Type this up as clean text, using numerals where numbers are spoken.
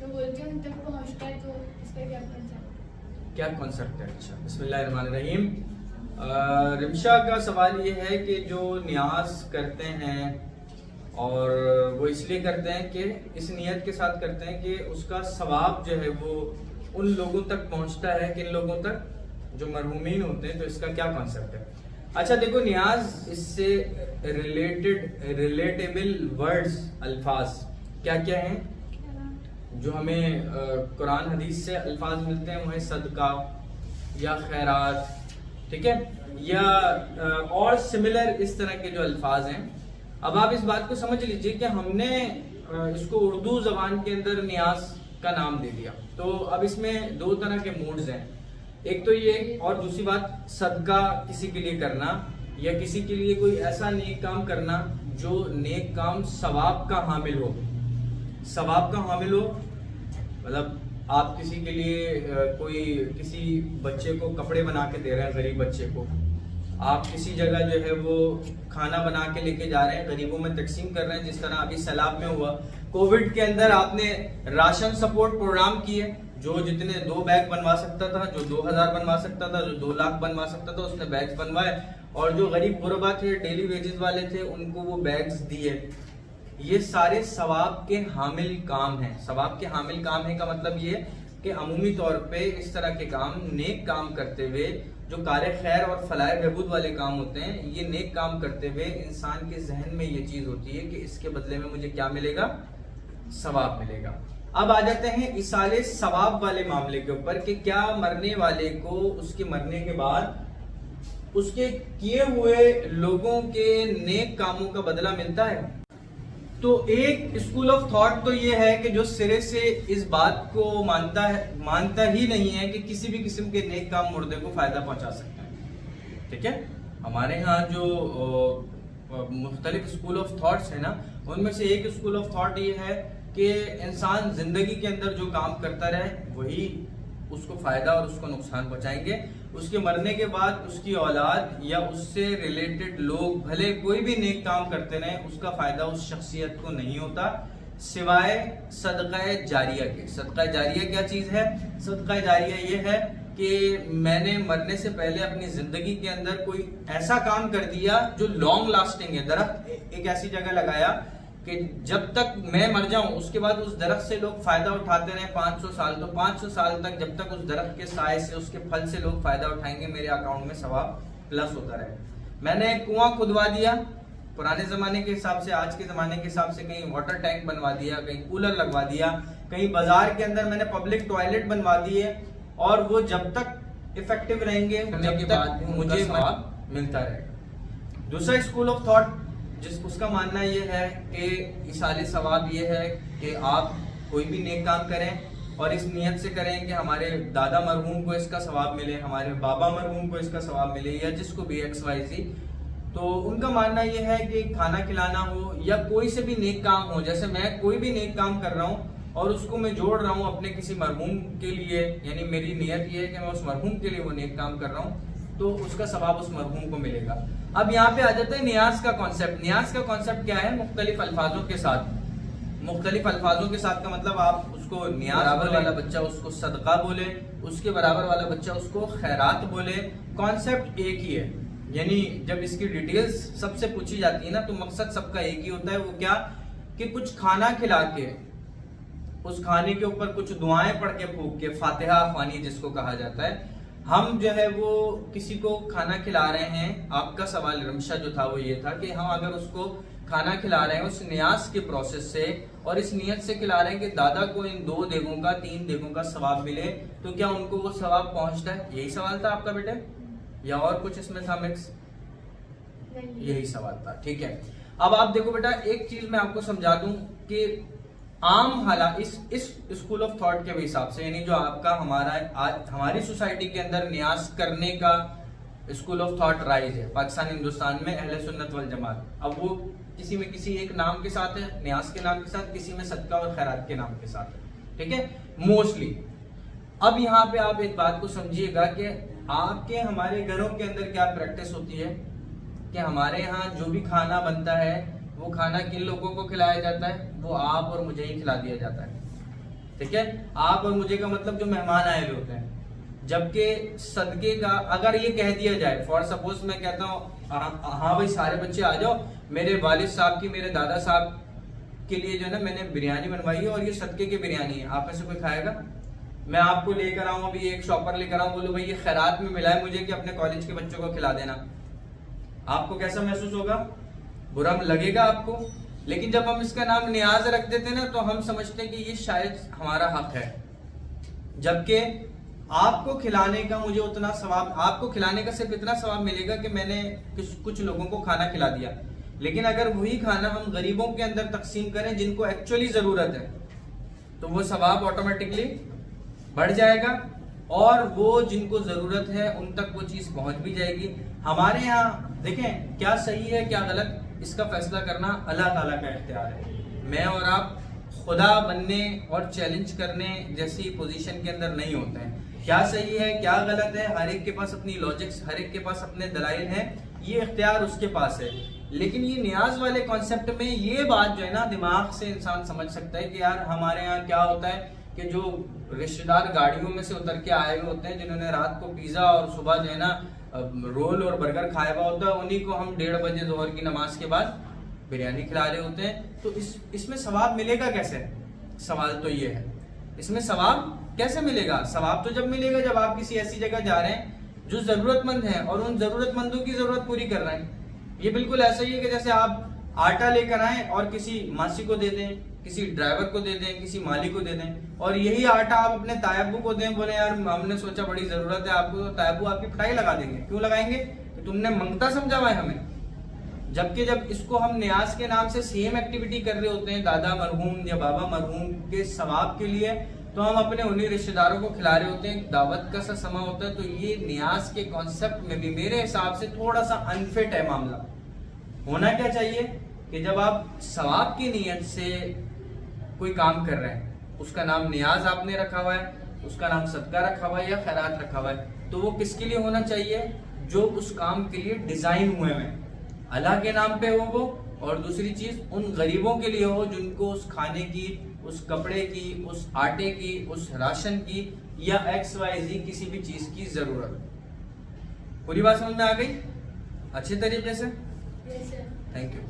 जो बोलते हैं उन तक पहुंचता है, तो इसका क्या कंसेप्ट? क्या कॉन्सेप्ट है? अच्छा, बिस्मिल्लाहिर्रहमानिर्रहीम। रिमशा का सवाल ये है कि जो न्याज करते हैं और वो इसलिए करते हैं कि इस नियत के साथ करते हैं कि उसका सवाब जो है वो उन लोगों तक पहुंचता है, किन लोगों तक? जो मरहूमीन होते हैं। तो इसका क्या कॉन्सेप्ट है? अच्छा देखो, न्याज इससे रिलेटेबल वर्ड्स, अल्फाज क्या क्या हैं जो हमें कुरान हदीस से अल्फाज मिलते हैं? वो है सदका या खैरात, ठीक है, या और सिमिलर इस तरह के जो अल्फाज हैं। अब आप इस बात को समझ लीजिए कि हमने इसको उर्दू जबान के अंदर न्याज का नाम दे दिया। तो अब इसमें दो तरह के मूड्स हैं, एक तो ये, और दूसरी बात सदका किसी के लिए करना या किसी के लिए कोई ऐसा नेक काम करना जो नेक काम सवाब का हामिल हो। सवाब का हामिल हो मतलब आप किसी के लिए कोई किसी बच्चे को कपड़े बना के दे रहे हैं, गरीब बच्चे को। आप किसी जगह जो है वो खाना बना के लेके जा रहे हैं, गरीबों में तकसीम कर रहे हैं, जिस तरह अभी सैलाब में हुआ। कोविड के अंदर आपने राशन सपोर्ट प्रोग्राम किए, जो जितने 2 बैग बनवा सकता था, जो 2000 बनवा सकता था, जो 2 लाख बनवा सकता था, उसने बैग्स बनवाए। और जो गरीब गुरबा थे, डेली वेजेस वाले थे, उनको वो बैग्स दिए। ये सारे सवाब के हामिल काम हैं। सवाब के हामिल काम है का मतलब ये कि अमूमी तौर पे इस तरह के काम, नेक काम करते हुए, जो कारे खैर और फलाह बहबूद वाले काम होते हैं, ये नेक काम करते हुए इंसान के जहन में ये चीज होती है कि इसके बदले में मुझे क्या मिलेगा? सवाब मिलेगा। अब आ जाते हैं इसाले सवाब वाले मामले के ऊपर कि क्या मरने वाले को उसके मरने के बाद उसके किए हुए लोगों के नेक कामों का बदला मिलता है? तो एक स्कूल ऑफ थॉट तो ये है कि जो सिरे से इस बात को मानता ही नहीं है कि किसी भी किस्म के नेक काम मुर्दे को फायदा पहुंचा सकता है। ठीक है, हमारे यहाँ जो मुख्तलिफ स्कूल ऑफ थॉट्स है ना, उनमें से एक स्कूल ऑफ थॉट ये है कि इंसान जिंदगी के अंदर जो काम करता रहे वही उसको फायदा और उसको नुकसान पहुंचाएंगे। उसके मरने के बाद उसकी औलाद या उससे रिलेटेड लोग भले कोई भी नेक काम करते रहे, उसका फायदा उस शख्सियत को नहीं होता सिवाय सदका जारिया के। सदका जारिया क्या चीज है? सदका जारिया ये है कि मैंने मरने से पहले अपनी जिंदगी के अंदर कोई ऐसा काम कर दिया जो लॉन्ग लास्टिंग है। दरख्त एक ऐसी जगह लगाया कि जब तक मैं मर जाऊं उसके बाद उस दरख्त से लोग फायदा उठाते रहे 500 साल। तो 500 साल तक जब तक उस दरख्त के साए से, उसके फल से लोग फायदा उठाएंगे, मेरे अकाउंट में सवाब प्लस होता रहे। मैंने एक कुआं खुदवा दिया, पुराने जमाने के हिसाब से, आज के जमाने के हिसाब से कहीं वाटर टैंक बनवा दिया, कहीं कूलर लगवा दिया, कहीं बाजार के अंदर मैंने पब्लिक टॉयलेट बनवा दिए, और वो जब तक इफेक्टिव रहेंगे जब तक मुझे सवाब मिलता रहेगा। दूसरा स्कूल ऑफ थॉट उसका मानना ये है कि इसाले सवाब ये है कि आप कोई भी नेक काम करें और इस नियत से करें कि हमारे दादा मरहूम को इसका सवाब मिले, हमारे बाबा मरहूम को इसका सवाब मिले, या जिसको भी XYZ। तो उनका मानना ये है कि खाना खिलाना हो या कोई से भी नेक काम हो, जैसे मैं कोई भी नेक काम कर रहा हूँ और उसको मैं जोड़ रहा हूँ अपने किसी मरहूम के लिए, यानी मेरी नियत ये है कि मैं उस मरहूम के लिए वो नेक काम कर रहा हूँ, तो उसका सवाब उस मरहूम को मिलेगा। अब यहाँ पे आ जाता है न्याज का कॉन्सेप्ट। न्याज का कॉन्सेप्ट क्या है? मुख्तलिफ अल्फाजों के साथ। मुख्तलिफ अल्फाजों के साथ का मतलब आप उसको न्याज बराबर वाला बच्चा उसको सदका बोले, उसके बराबर वाला बच्चा उसको खैरात बोले, कॉन्सेप्ट एक ही है। यानी जब इसकी डिटेल्स सबसे पूछी जाती है ना, तो मकसद सबका एक ही होता है। वो क्या कि कुछ खाना खिला के उस खाने के ऊपर कुछ दुआएं पढ़ के फूंक के, फातिहा ख्वानी जिसको कहा जाता है, हम जो है वो किसी को खाना खिला रहे हैं। आपका सवाल रमशा जो था वो ये था कि हम अगर उसको खाना खिला रहे हैं उस न्यास के प्रोसेस से, और इस नियत से खिला रहे हैं कि दादा को इन 2 देगों का 3 देगों का सवाब मिले, तो क्या उनको वो सवाब पहुंचता है? यही सवाल था आपका बेटे, या और कुछ इसमें था मिक्स? यही सवाल था, ठीक है। अब आप देखो बेटा, एक चीज मैं आपको समझा दूं कि आम हालात इस स्कूल ऑफ थॉट के हिसाब से, यानी जो आपका हमारी सोसाइटी के अंदर न्यास करने का स्कूल ऑफ थॉट राइज है पाकिस्तान हिंदुस्तान में, अहले सुन्नत वल जमात। अब वो किसी में किसी एक नाम के साथ है, न्यास के नाम के साथ, किसी में सदका और खैरात के नाम के साथ है, ठीक है, मोस्टली। अब यहाँ पे आप एक बात को समझिएगा कि आपके हमारे घरों के अंदर क्या प्रैक्टिस होती है कि हमारे यहाँ जो भी खाना बनता है वो खाना किन लोगों को खिलाया जाता है? वो आप और मुझे ही खिला दिया जाता है। ٹھیک ہے. آپ اور مجھے کا مطلب جو مہمان آئے ہوئے ہوتے ہیں. جبکہ صدقے کا اگر یہ کہہ دیا جائے، فار سپوز میں کہتا ہوں ہاں بھائی سارے بچے آ جاؤ، میرے والد صاحب کی، میرے دادا صاحب کے لیے جو ہے نا میں نے بریانی بنوائی ہے اور یہ صدقے کی بریانی ہے، آپ میں سے کوئی کھائے گا؟ میں آپ کو لے کر آؤں، ابھی ایک شاپر لے کر آؤں، بولو بھائی یہ خیرات میں ملا ہے مجھے کہ اپنے کالج کے بچوں کو کھلا دینا، آپ کو کیسا محسوس ہوگا؟ برا لگے گا آپ کو. لیکن جب ہم اس کا نام نیاز رکھ دیتے ہیں نا تو ہم سمجھتے ہیں کہ یہ شاید ہمارا حق ہے. جبکہ آپ کو کھلانے کا مجھے اتنا ثواب، آپ کو کھلانے کا صرف اتنا ثواب ملے گا کہ میں نے کچھ لوگوں کو کھانا کھلا دیا. لیکن اگر وہی کھانا ہم غریبوں کے اندر تقسیم کریں جن کو ایکچولی ضرورت ہے تو وہ ثواب آٹومیٹکلی بڑھ جائے گا اور وہ جن کو ضرورت ہے ان تک وہ چیز پہنچ بھی جائے گی. ہمارے یہاں دیکھیں کیا صحیح ہے کیا غلط، اس کا فیصلہ کرنا اللہ تعالیٰ کا اختیار ہے. میں اور آپ خدا بننے اور چیلنج کرنے جیسی پوزیشن کے اندر نہیں ہوتے ہیں. کیا صحیح ہے کیا غلط ہے، ہر ایک کے پاس اپنی لاجکس، ہر ایک کے پاس اپنے دلائل ہیں، یہ اختیار اس کے پاس ہے. لیکن یہ نیاز والے کانسیپٹ میں یہ بات جو ہے نا دماغ سے انسان سمجھ سکتا ہے کہ یار ہمارے یہاں کیا ہوتا ہے کہ جو رشتہ دار گاڑیوں میں سے اتر کے آئے ہوئے ہوتے ہیں جنہوں نے رات کو پیزا اور صبح جو ہے نا رول اور برگر کھایا ہوا ہوتا ہے، انہیں کو ہم 1:30 بجے ظہر کی نماز کے بعد بریانی کھلا رہے ہوتے ہیں. تو اس میں ثواب ملے گا کیسے؟ سوال تو یہ ہے اس میں ثواب کیسے ملے گا؟ ثواب تو جب ملے گا جب آپ کسی ایسی جگہ جا رہے ہیں جو ضرورت مند ہیں اور ان ضرورت مندوں کی ضرورت پوری کر رہے ہیں. یہ بالکل ایسا ہی ہے کہ جیسے آپ آٹا لے کر آئیں اور کسی ماسی کو دے دیں، کسی ڈرائیور کو دے دیں، کسی مالی کو دے دیں، اور یہی آٹا آپ اپنے تایابو کو دیں، بولے یار ہم نے سوچا بڑی ضرورت ہے آپ کو، تو تایابو آپ کی پٹائی لگا دیں گے. کیوں لگائیں گے؟ کہ تم نے منگتا سمجھا ہوا ہے ہمیں. جبکہ جب اس کو ہم نیاز کے نام سے سیم ایکٹیویٹی کر رہے ہوتے ہیں دادا مرحوم یا بابا مرحوم کے ثواب کے لیے، تو ہم اپنے انہی رشتہ داروں کو کھلا رہے ہوتے ہیں، دعوت کا سا سما ہوتا ہے. تو یہ نیاز کے کانسیپٹ میں بھی میرے حساب سے تھوڑا سا انفٹ ہے معاملہ. ہونا کیا چاہیے کہ جب آپ ثواب کی نیت سے کوئی کام کر رہے ہیں، اس کا نام نیاز آپ نے رکھا ہوا ہے، اس کا نام صدقہ رکھا ہوا ہے یا خیرات رکھا ہوا ہے، تو وہ کس کے لیے ہونا چاہیے؟ جو اس کام کے لیے ڈیزائن ہوئے ہیں، اللہ کے نام پہ ہو وہ، اور دوسری چیز ان غریبوں کے لیے ہو جن کو اس کھانے کی، اس کپڑے کی، اس آٹے کی، اس راشن کی یا XYZ کسی بھی چیز کی ضرورت. پوری بات سمجھ میں آ گئی اچھے طریقے سے؟ Yes, sir. Thank you.